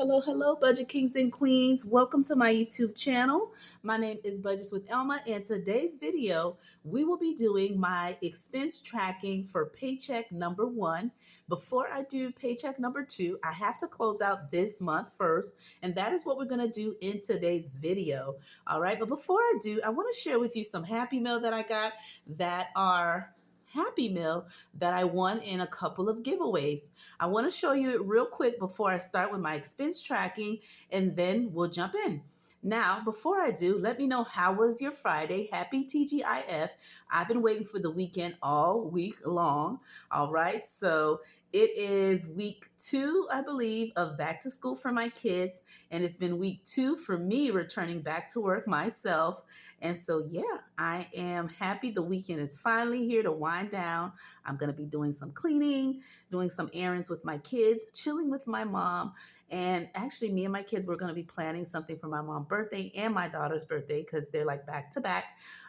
Hello, Budget Kings and Queens. Welcome to my YouTube channel. My name is Budgets with Elma, and today's video, we will be doing my expense tracking for paycheck number one. Before I do paycheck number two, I have to close out this month first, and that is what we're going to do in today's video. All right, but before I do, I want to share with you some Happy Meal that I got that are Happy Meal that I won in a couple of giveaways. I want to show you it real quick before I start with my expense tracking, and then we'll jump in. Now, before I do, let me know, how was your Friday? Happy TGIF. I've been waiting for the weekend all week long. All right, so it is week 2, I believe, of back to school for my kids, and it's been week 2 for me returning back to work myself. And so, yeah, I am happy the weekend is finally here to wind down. I'm going to be doing some cleaning, doing some errands with my kids, chilling with my mom. And actually, me and my kids were going to be planning something for my mom's birthday and my daughter's birthday because they're like back to back.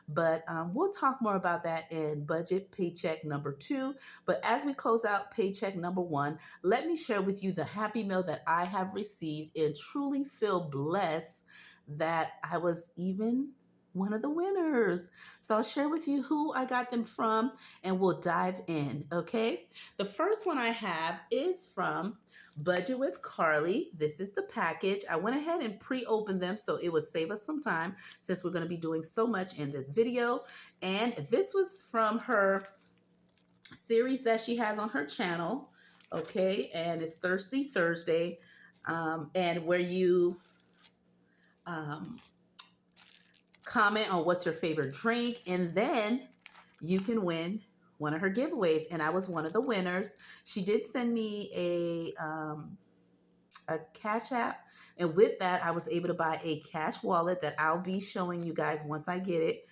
But we'll talk more about that in budget paycheck number 2. But as we close out paycheck number 1, let me share with you the Happy Meal that I have received and truly feel blessed that I was even one of the winners. So I'll share with you who I got them from and we'll dive in, okay? The first one I have is from Budget with Carly. This is the package. I went ahead and pre-opened them so it would save us some time since we're going to be doing so much in this video. And this was from her series that she has on her channel, okay? And it's Thirsty Thursday, and where you comment on what's your favorite drink, and then you can win one of her giveaways. And I was one of the winners. She did send me a Cash App, and with that I was able to buy a cash wallet that I'll be showing you guys once I get it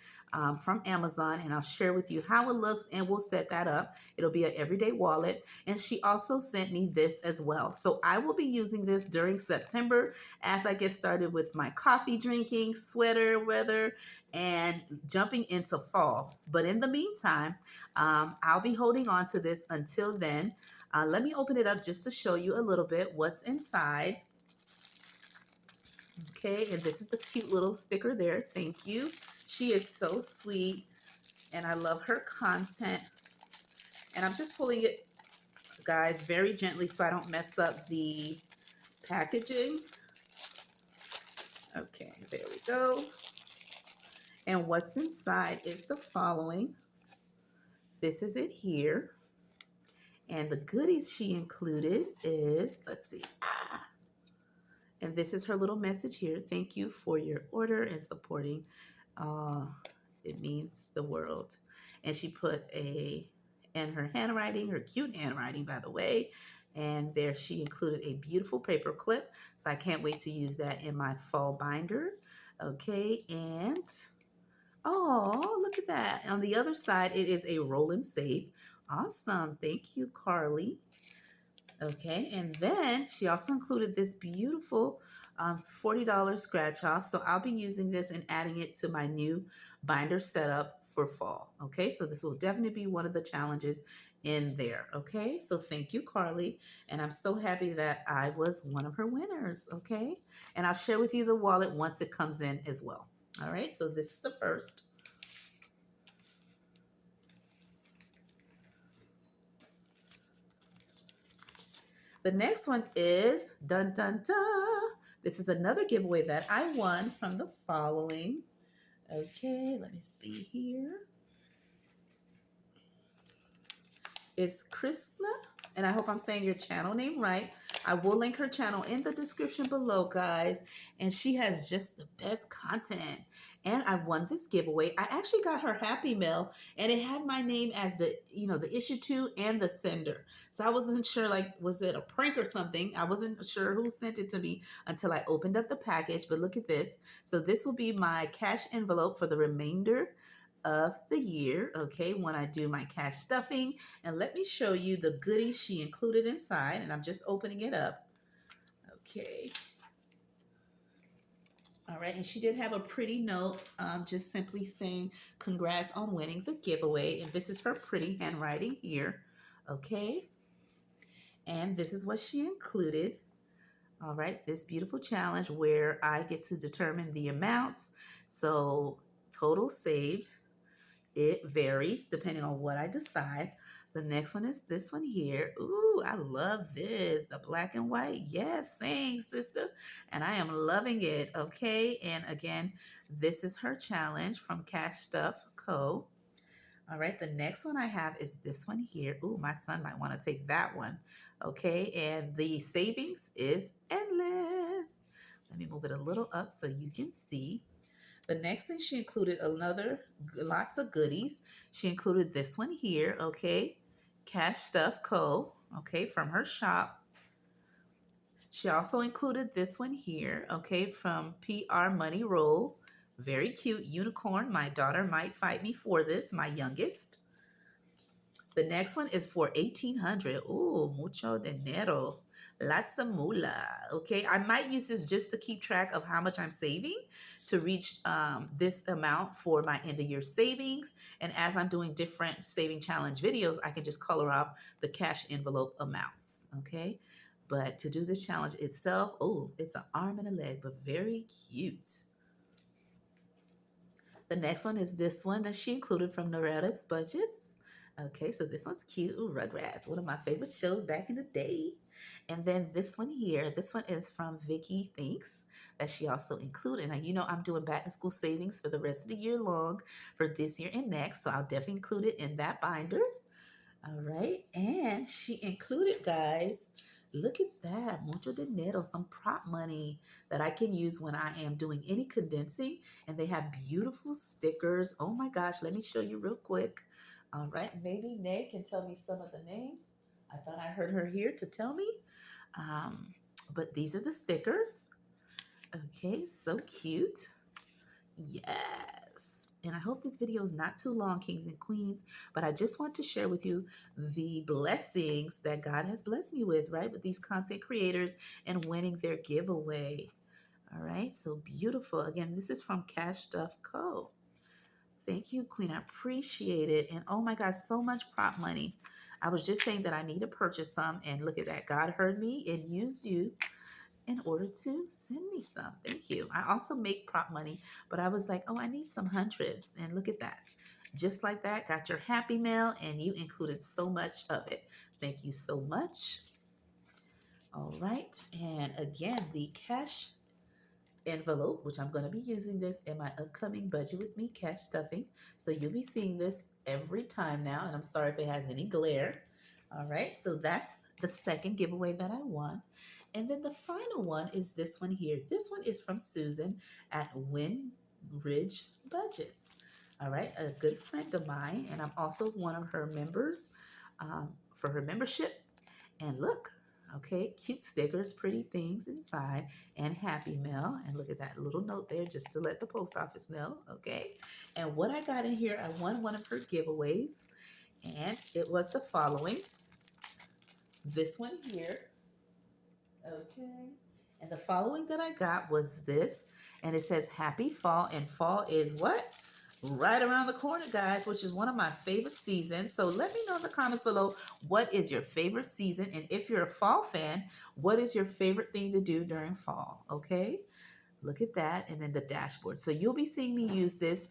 from Amazon, and I'll share with you how it looks, and we'll set that up. It'll be an everyday wallet. And she also sent me this as well, so I will be using this during September as I get started with my coffee drinking, sweater weather, and jumping into fall. But in the meantime, I'll be holding on to this until then. Let me open it up just to show you a little bit what's inside. Okay, and this is the cute little sticker there. Thank you. She is so sweet, and I love her content. And I'm just pulling it, guys, very gently so I don't mess up the packaging. Okay, there we go. And what's inside is the following. This is it here. And the goodies she included is, let's see, and this is her little message here. Thank you for your order and supporting. It means the world. And she put in her handwriting, her cute handwriting, by the way. And there she included a beautiful paper clip. So I can't wait to use that in my fall binder. Okay, and oh, look at that. On the other side, it is a roll and save. Awesome. Thank you, Carly. Okay, and then she also included this beautiful $40 scratch off. So I'll be using this and adding it to my new binder setup for fall. Okay, so this will definitely be one of the challenges in there. Okay, so thank you, Carly. And I'm so happy that I was one of her winners. Okay, and I'll share with you the wallet once it comes in as well. All right, so this is the first. The next one is dun dun dun. This is another giveaway that I won from the following. Okay, let me see here. It's Krishna, and I hope I'm saying your channel name right. I will link her channel in the description below, guys. And she has just the best content. And I won this giveaway. I actually got her Happy Mail, and it had my name as the issue to and the sender. So I wasn't sure, like, was it a prank or something? I wasn't sure who sent it to me until I opened up the package. But look at this. So this will be my cash envelope for the remainder of the year, okay, when I do my cash stuffing. And let me show you the goodies she included inside, and I'm just opening it up. Okay. All right, and she did have a pretty note, just simply saying congrats on winning the giveaway. And this is her pretty handwriting here. Okay, and this is what she included. All right, this beautiful challenge where I get to determine the amounts. So total saved, it varies depending on what I decide. The next one is this one here. Ooh, I love this. The black and white. Yes, sing, sister. And I am loving it. Okay. And again, this is her challenge from Cash Stuff Co. All right. The next one I have is this one here. Ooh, my son might want to take that one. Okay. And the savings is endless. Let me move it a little up so you can see. The next thing she included another lots of goodies. She included this one here, okay? Cash Stuff Co. Okay, from her shop. She also included this one here, okay, from PR Money Roll. Very cute unicorn. My daughter might fight me for this, my youngest. The next one is for 1800. Ooh, mucho dinero. Lots of moolah. Okay, I might use this just to keep track of how much I'm saving to reach this amount for my end of year savings. And as I'm doing different saving challenge videos, I can just color off the cash envelope amounts. Okay, but to do this challenge itself, oh, it's an arm and a leg, but very cute. The next one is this one that she included from Noretta's Budgets. Okay, so this one's cute. Ooh, Rugrats, one of my favorite shows back in the day. And then this one here, this one is from Vicky Thinks that she also included. Now, you know, I'm doing back to school savings for the rest of the year long for this year and next. So I'll definitely include it in that binder. All right. And she included, guys, look at that. Mucho dinero, some prop money that I can use when I am doing any condensing. And they have beautiful stickers. Oh my gosh. Let me show you real quick. All right. Maybe Nay can tell me some of the names. I thought I heard her here to tell me. Um, but these are the stickers. Okay. So cute. Yes. And I hope this video is not too long, kings and queens, but I just want to share with you the blessings that God has blessed me with, right? With these content creators and winning their giveaway. All right. So beautiful. Again, this is from Cash Stuff Co. Thank you, Queen. I appreciate it. And oh my God, so much prop money. I was just saying that I need to purchase some, and look at that. God heard me and used you in order to send me some. Thank you. I also make prop money, but I was like, oh, I need some hundreds. And look at that. Just like that, got your happy mail, and you included so much of it. Thank you so much. All right. And again, the cash envelope, which I'm going to be using this in my upcoming Budget with Me cash stuffing. So you'll be seeing this every time now, and I'm sorry if it has any glare. All right, so that's the second giveaway that I won. And then the final one is this one here. This one is from Susan at Winridge Budgets. All right, a good friend of mine, and I'm also one of her members for her membership. And look, okay, cute stickers, pretty things inside, and Happy Mail. And look at that little note there just to let the post office know, okay? And what I got in here, I won one of her giveaways, and it was the following. This one here, okay? And the following that I got was this, and it says Happy Fall, and fall is what? Right around the corner, guys, which is one of my favorite seasons. So let me know in the comments below, what is your favorite season? And if you're a fall fan, what is your favorite thing to do during fall? Okay. Look at that. And then the dashboard. So you'll be seeing me use this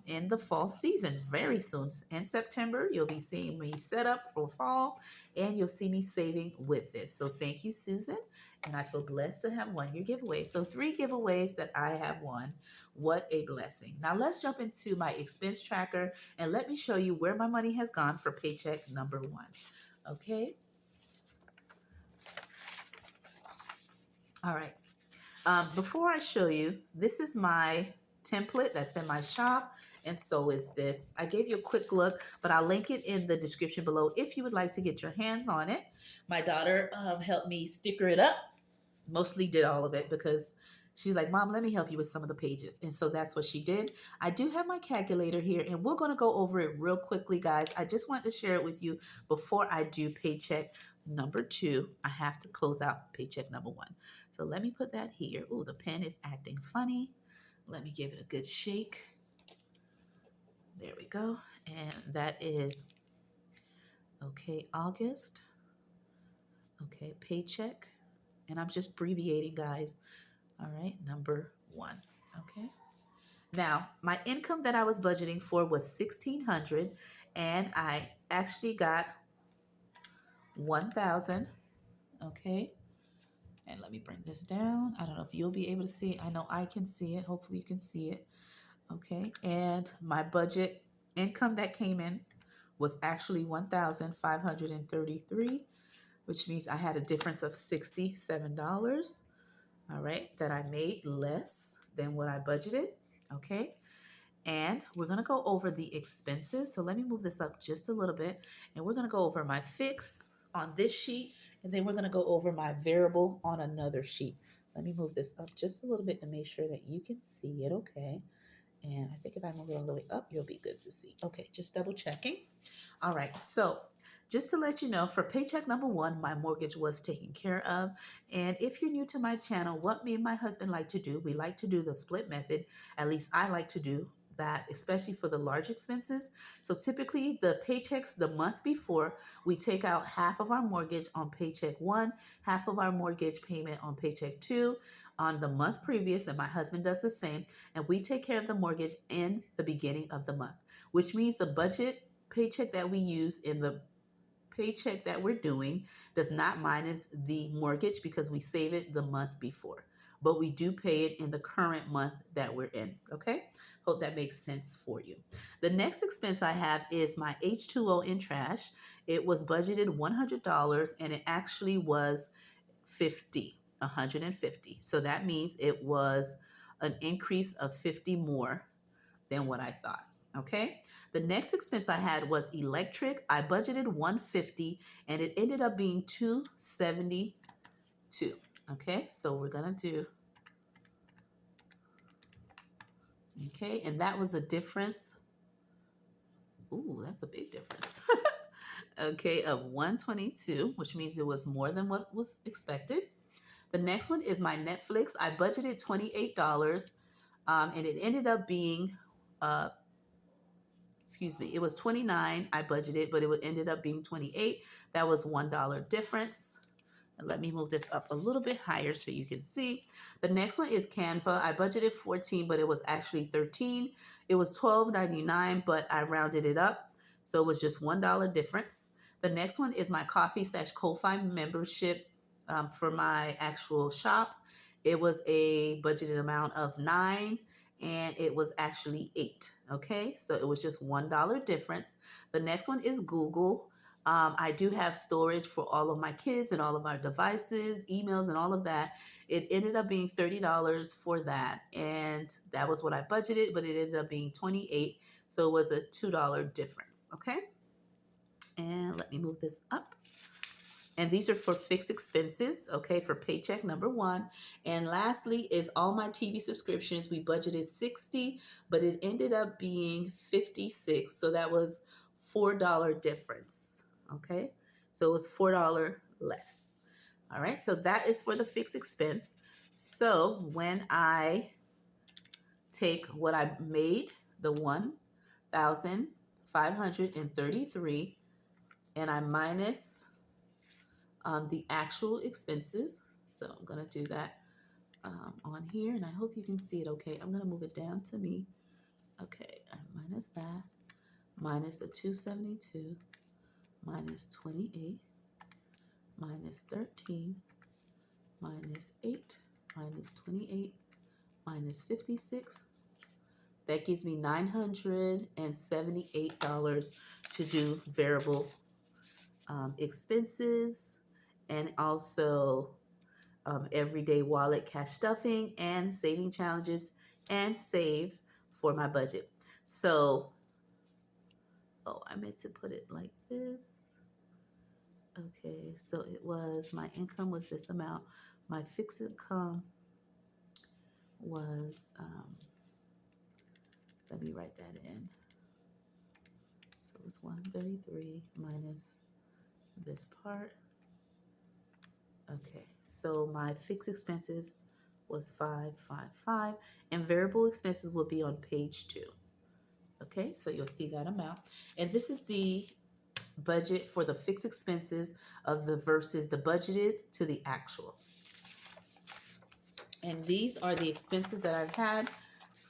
in the fall season very soon. In September, you'll be seeing me set up for fall, and you'll see me saving with this. So thank you, Susan. And I feel blessed to have won your giveaway. So 3 giveaways that I have won. What a blessing. Now let's jump into my expense tracker and let me show you where my money has gone for paycheck number 1. Okay. All right. Before I show you, this is my template that's in my shop, and so is this. I gave you a quick look, but I'll link it in the description below if you would like to get your hands on it. My daughter helped me sticker it up, mostly did all of it because she's like, Mom, let me help you with some of the pages. And so that's what she did. I do have my calculator here, and we're going to go over it real quickly, guys. I just want to share it with you before I do paycheck number 2. I have to close out paycheck number 1. So let me put that here. Ooh, the pen is acting funny. Let me give it a good shake. There we go. And that is, okay, August. Okay, paycheck. And I'm just abbreviating, guys. All right, number 1. Okay. Now, my income that I was budgeting for was 1,600, and I actually got 1,000. Okay. And let me bring this down. I don't know if you'll be able to see it. I know I can see it. Hopefully you can see it. Okay. And my budget income that came in was actually 1,533, which means I had a difference of $67. All right. That I made less than what I budgeted. Okay. And we're going to go over the expenses. So let me move this up just a little bit. And we're going to go over my fixed on this sheet. And then we're going to go over my variable on another sheet. Let me move this up just a little bit to make sure that you can see it. Okay. And I think if I move it all the way up, you'll be good to see. Okay, just double checking. All right, so just to let you know, for paycheck number 1, my mortgage was taken care of. And if you're new to my channel, what me and my husband like to do, we like to do the split method. At least I like to do that, especially for the large expenses. So typically the paychecks the month before, we take out half of our mortgage on paycheck 1, half of our mortgage payment on paycheck 2 on the month previous, and my husband does the same. And we take care of the mortgage in the beginning of the month, which means the budget paycheck that we use in the paycheck that we're doing does not minus the mortgage because we save it the month before, but we do pay it in the current month that we're in. Okay, hope that makes sense for you. The next expense I have is my H2O in trash. It was budgeted $100 and it actually was 150. So that means it was an increase of 50 more than what I thought. Okay. The next expense I had was electric. I budgeted 150 and it ended up being 272. Okay. So we're going to do, okay. And that was a difference. Ooh, that's a big difference. Okay. Of 122, which means it was more than what was expected. The next one is my Netflix. I budgeted $28 and it ended up being it was 29 I budgeted, but it ended up being 28. That was $1 difference. And let me move this up a little bit higher so you can see. The next one is Canva. I budgeted 14, but it was actually 13. It was $12.99, but I rounded it up, so it was just $1 difference. The next one is my Ko-fi membership for my actual shop. It was a budgeted amount of 9 and it was actually 8. Okay, so it was just $1 difference. The next one is Google. I do have storage for all of my kids and all of our devices, emails, and all of that. It ended up being $30 for that, and that was what I budgeted, but it ended up being 28, so it was a $2 difference. Okay, and let me move this up. And these are for fixed expenses, okay, for paycheck number 1. And lastly is all my TV subscriptions. We budgeted 60, but it ended up being 56. So that was $4 difference, okay? So it was $4 less. All right, so that is for the fixed expense. So when I take what I made, the 1,533, and I minus the actual expenses. So I'm going to do that on here, and I hope you can see it okay. I'm going to move it down to me. Okay, minus that, minus the 272, minus 28, minus 13, minus 8, minus 28, minus 56. That gives me $978 to do variable expenses, and also everyday wallet cash stuffing and saving challenges and save for my budget. So, oh, I meant to put it like this. Okay, so it was, my income was this amount. My fixed income was, let me write that in. So it was 133 minus this part. Okay, so my fixed expenses was 555, and variable expenses will be on page 2. Okay, so you'll see that amount. And this is the budget for the fixed expenses of the versus the budgeted to the actual. And these are the expenses that I've had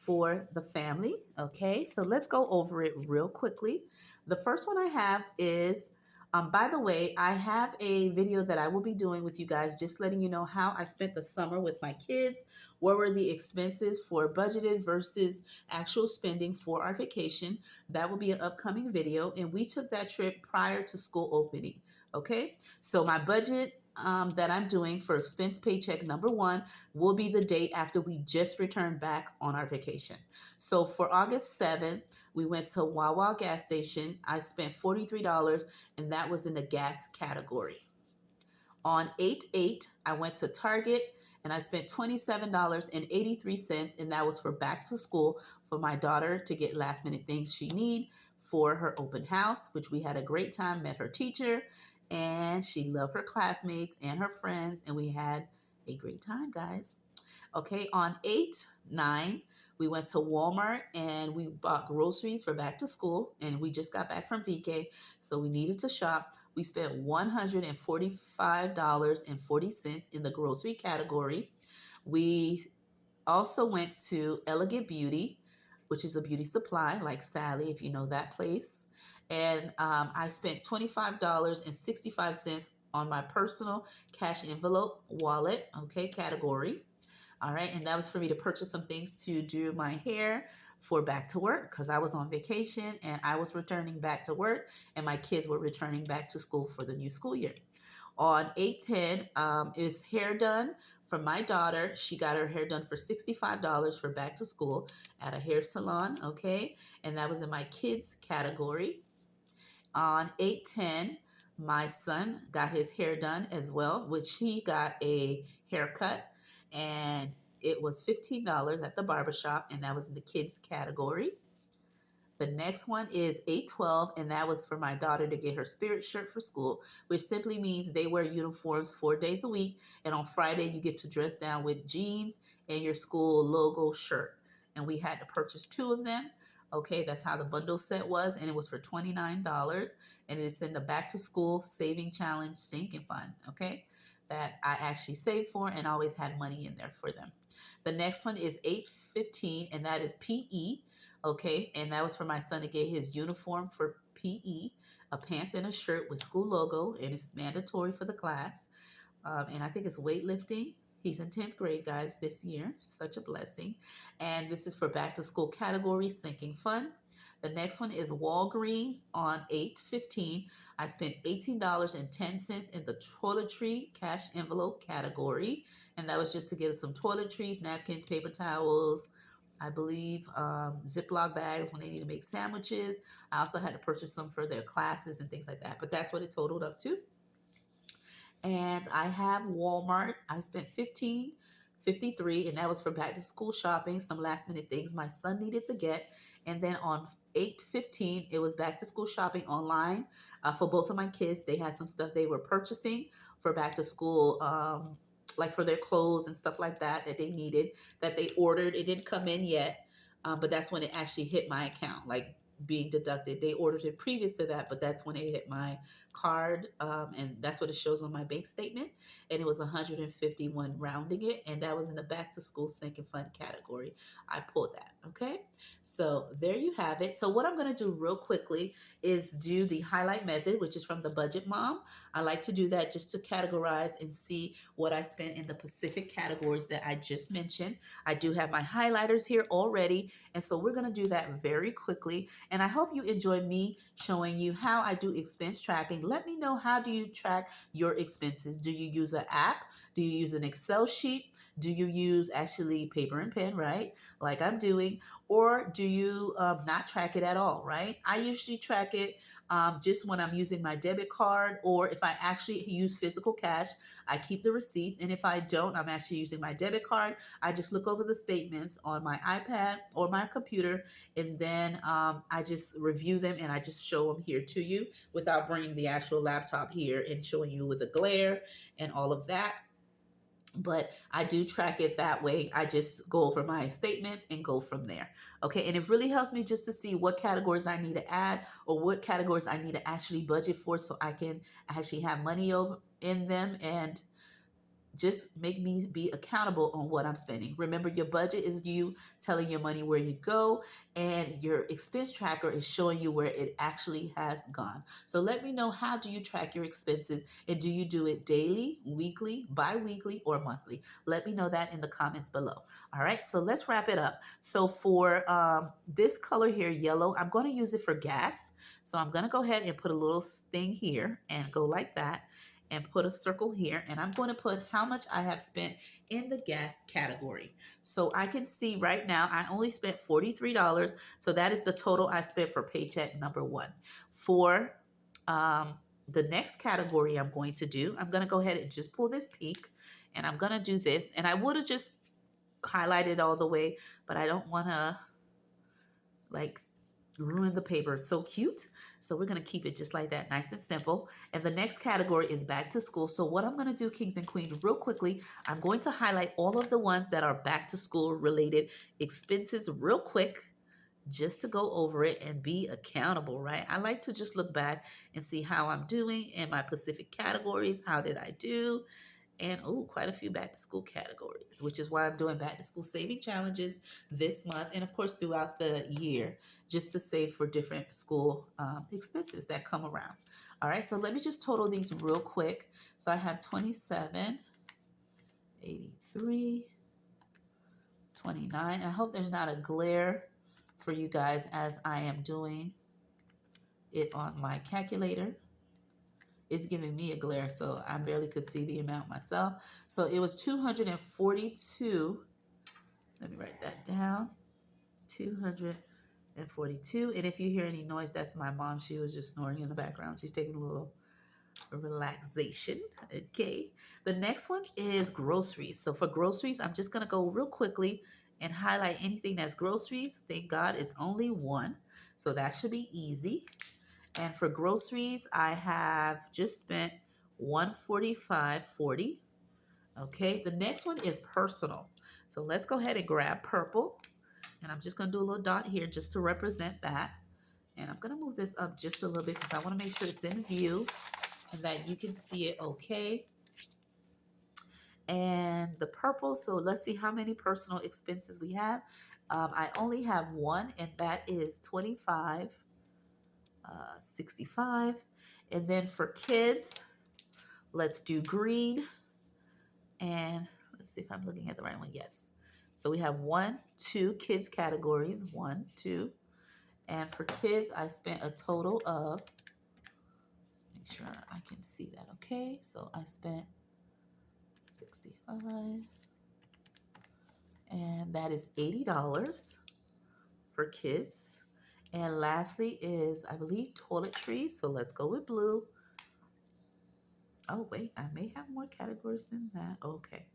for the family. Okay, so let's go over it real quickly. The first one I have is, by the way, I have a video that I will be doing with you guys, just letting you know how I spent the summer with my kids. What were the expenses for budgeted versus actual spending for our vacation? That will be an upcoming video. And we took that trip prior to school opening. Okay, so my budget that I'm doing for expense paycheck number one will be the date after we just returned back on our vacation. So for August 7th, we went to Wawa gas station. I spent $43, and that was in the gas category. On 8/8, I went to Target and I spent $27.83, and that was for back to school for my daughter to get last minute things she need for her open house, which we had a great time, met her teacher, and she loved her classmates and her friends, and we had a great time, guys. Okay, on 8/9, we went to Walmart and we bought groceries for back to school. And we just got back from VK, so we needed to shop. We spent $145.40 in the grocery category. We also went to Elegant Beauty, which is a beauty supply like Sally, if you know that place. And I spent $25.65 on my personal cash envelope wallet, okay, category. All right. And that was for me to purchase some things to do my hair for back to work because I was on vacation and I was returning back to work and my kids were returning back to school for the new school year. On 8/10, is hair done for my daughter. She got her hair done for $65 for back to school at a hair salon. Okay. And that was in my kids category. On 8/10, my son got his hair done as well, which he got a haircut, and it was $15 at the barbershop, and that was in the kids category. The next one is 8/12, and that was for my daughter to get her spirit shirt for school, which simply means they wear uniforms 4 days a week. And on Friday, you get to dress down with jeans and your school logo shirt. And we had to purchase two of them. Okay, that's how the bundle set was, and it was for $29. And it's in the back to school saving challenge sinking fund. Okay, that I actually saved for and always had money in there for them. The next one is 8/15, and that is PE. Okay, and that was for my son to get his uniform for PE, a pants and a shirt with school logo, and it's mandatory for the class. And I think it's weightlifting. He's in 10th grade, guys, this year. Such a blessing. And this is for back to school category, sinking fund. The next one is Walgreen on 8/15. I spent $18.10 in the toiletry cash envelope category. And that was just to get us some toiletries, napkins, paper towels, I believe Ziploc bags when they need to make sandwiches. I also had to purchase some for their classes and things like that. But that's what it totaled up to. And I have Walmart. I spent $15.53, and that was for back to school shopping, some last minute things my son needed to get. And then on 8/15, it was back to school shopping online for both of my kids. They had some stuff they were purchasing for back to school, like for their clothes and stuff like that that they needed, that they ordered. It didn't come in yet, but that's when it actually hit my account, like being deducted. They ordered it previous to that, but that's when it hit my card, and that's what it shows on my bank statement. And it was 151 rounding it, and that was in the back to school sinking fund category. I pulled that. Okay, so there you have it. So what I'm going to do real quickly is do the highlight method, which is from the Budget Mom. I like to do that just to categorize and see what I spent in the specific categories that I just mentioned. I do have my highlighters here already, and so we're going to do that very quickly. And I hope you enjoy me showing you how I do expense tracking. Let me know, how do you track your expenses? Do you use an app? Do you use an Excel sheet? Do you use actually paper and pen, right? Like I'm doing, or do you not track it at all, right? I usually track it just when I'm using my debit card, or if I actually use physical cash, I keep the receipts. And if I don't, I'm actually using my debit card. I just look over the statements on my iPad or my computer, and then I just review them and I just show them here to you without bringing the actual laptop here and showing you with a glare and all of that. But I do track it that way. I just go over my statements and go from there. Okay, and it really helps me just to see what categories I need to add or what categories I need to actually budget for, so I can actually have money over in them and just make me be accountable on what I'm spending. Remember, your budget is you telling your money where you go, and your expense tracker is showing you where it actually has gone. So let me know, how do you track your expenses, and do you do it daily, weekly, bi-weekly, or monthly? Let me know that in the comments below. All right, so let's wrap it up. So for this color here, yellow, I'm going to use it for gas. So I'm going to go ahead and put a little thing here and go like that, and put a circle here, and I'm going to put how much I have spent in the gas category. So I can see right now I only spent $43. So that is the total I spent for paycheck number one. For the next category I'm going to do, I'm going to go ahead and just pull this peak, and I'm going to do this. And I would have just highlighted all the way, but I don't want to like ruin the paper. It's so cute. So we're going to keep it just like that, nice and simple. And the next category is back to school. So what I'm going to do, kings and queens, real quickly, I'm going to highlight all of the ones that are back to school related expenses real quick, just to go over it and be accountable, right? I like to just look back and see how I'm doing in my specific categories. How did I do? And quite a few back to school categories, which is why I'm doing back to school saving challenges this month, and of course throughout the year, just to save for different school expenses that come around. All right, so let me just total these real quick. So I have 27, 83, 29. I hope there's not a glare for you guys as I am doing it on my calculator. It's giving me a glare, so I barely could see the amount myself. So it was 242. Let me write that down. 242. And if you hear any noise, that's my mom. She was just snoring in the background. She's taking a little relaxation. Okay. The next one is groceries. So for groceries, I'm just going to go real quickly and highlight anything that's groceries. Thank God it's only one. So that should be easy. And for groceries, I have just spent $145.40. Okay, the next one is personal. So let's go ahead and grab purple. And I'm just going to do a little dot here just to represent that. And I'm going to move this up just a little bit because I want to make sure it's in view and that you can see it okay. And the purple, so let's see how many personal expenses we have. I only have one, and that is $25.65. And then for kids, let's do green. And let's see if I'm looking at the right one. Yes. So we have 1, 2 kids categories. 1, 2. And for kids, I spent a total of, make sure I can see that. Okay. So I spent 65. And that is $80 for kids. And lastly is, I believe, toiletries. So let's go with blue. Oh, wait, I may have more categories than that. Okay.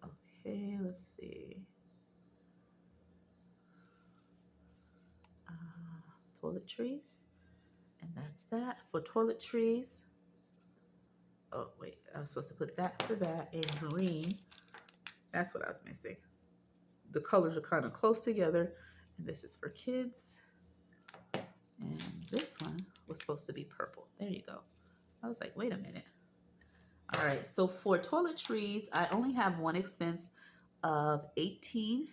Okay, let's see. Toiletries. And that's that. For toiletries. Oh, wait, I was supposed to put that for that in green. That's what I was missing. The colors are kind of close together. And this is for kids. And this one was supposed to be purple. There you go. I was like, wait a minute. All right, so for toiletries, I only have one expense of $18.10.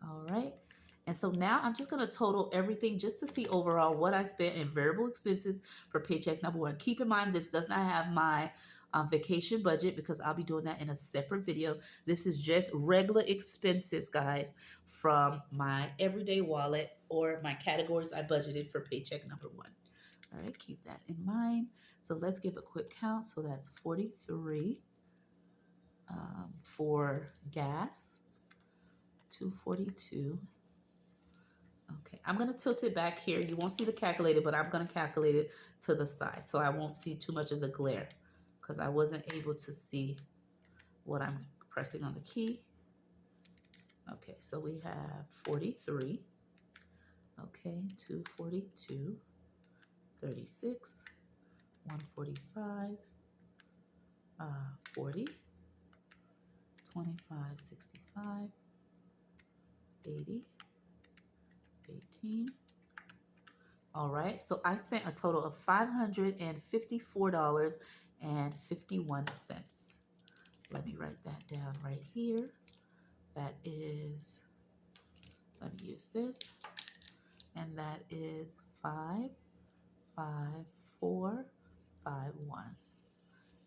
All right. And so now I'm just going to total everything just to see overall what I spent in variable expenses for paycheck number one. Keep in mind, this does not have my vacation budget because I'll be doing that in a separate video. This is just regular expenses, guys, from my everyday wallet or my categories I budgeted for paycheck number one. All right, keep that in mind. So let's give a quick count. So that's 43 for gas, 242. Okay, I'm going to tilt it back here. You won't see the calculator, but I'm going to calculate it to the side so I won't see too much of the glare because I wasn't able to see what I'm pressing on the key. Okay, so we have 43. Okay, 242, 36, 145, 40, 25, 65, 80, 18. All right, so I spent a total of $554 and 51 cents. Let me write that down right here. That is, let me use this, and that is 55451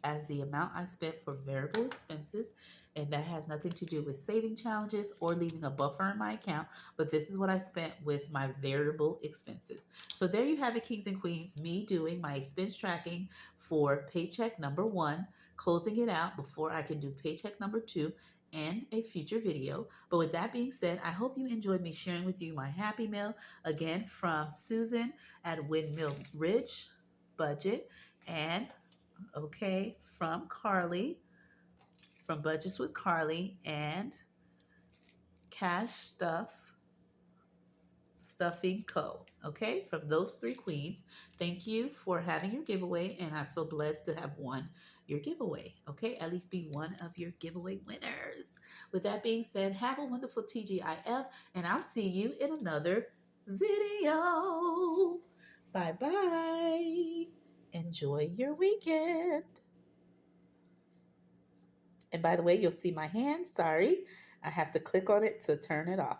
as the amount I spent for variable expenses. And that has nothing to do with saving challenges or leaving a buffer in my account, but this is what I spent with my variable expenses. So there you have it, kings and queens, me doing my expense tracking for paycheck number one, closing it out before I can do paycheck number two in a future video. But with that being said, I hope you enjoyed me sharing with you my happy meal, again from Susan at Windmill Ridge Budget, and okay, from Carly, from Budgets with Carly, and Cash Stuffing Co. Okay, from those three queens. Thank you for having your giveaway, and I feel blessed to have won your giveaway. Okay, at least be one of your giveaway winners. With that being said, have a wonderful TGIF, and I'll see you in another video. Bye bye. Enjoy your weekend. And by the way, you'll see my hand. Sorry, I have to click on it to turn it off.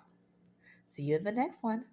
See you in the next one.